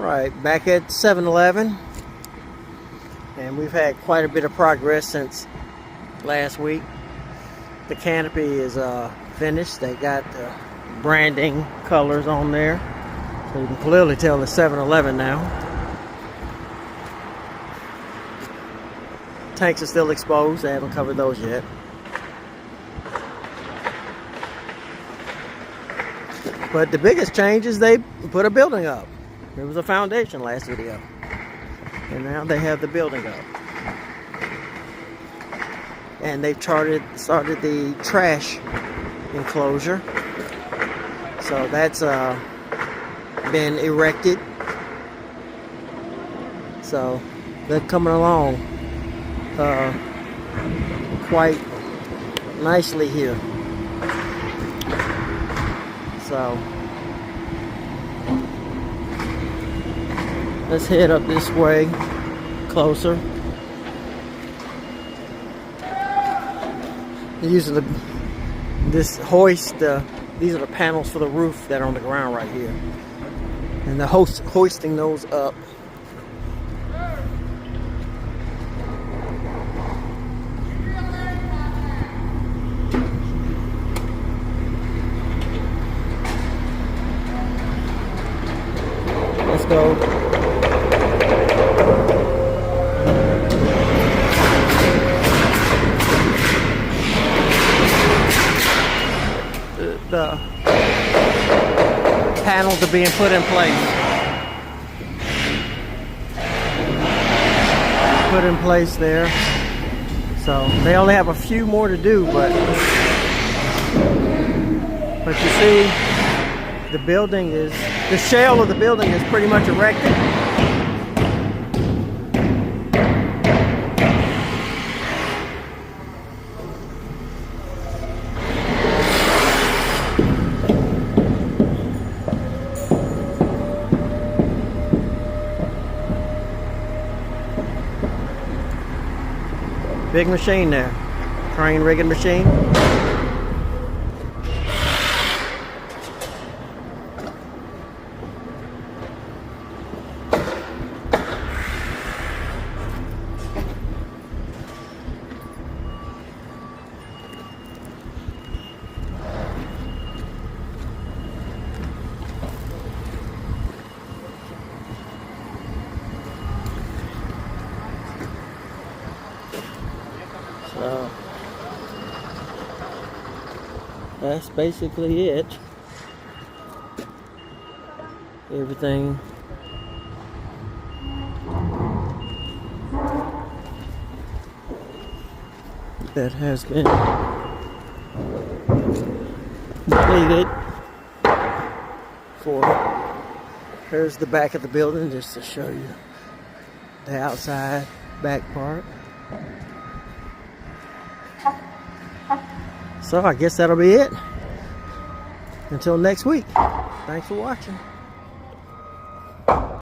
Right, back at 7-Eleven, and we've had quite a bit of progress since last week. The canopy is finished. They got the branding colors on there, so you can clearly tell it's 7-Eleven now. Tanks are still exposed. They haven't covered those yet. But the biggest change is they put a building up. There was a foundation last video, and now they have the building up. And they've started the trash enclosure, so that's been erected. So they're coming along quite nicely here. So let's head up this way, closer. They're using this hoist. These are the panels for the roof that are on the ground right here, and they're hoisting those up. Let's go. The panels are being put in place. Put in place there. So they only have a few more to do, but you see, the building is, the shell of the building is pretty much erected. Big machine there, crane rigging machine. So that's basically it. Everything that has been completed. Here's the back of the building, just to show you the outside back part. So I guess that'll be it. Until next week. Thanks for watching.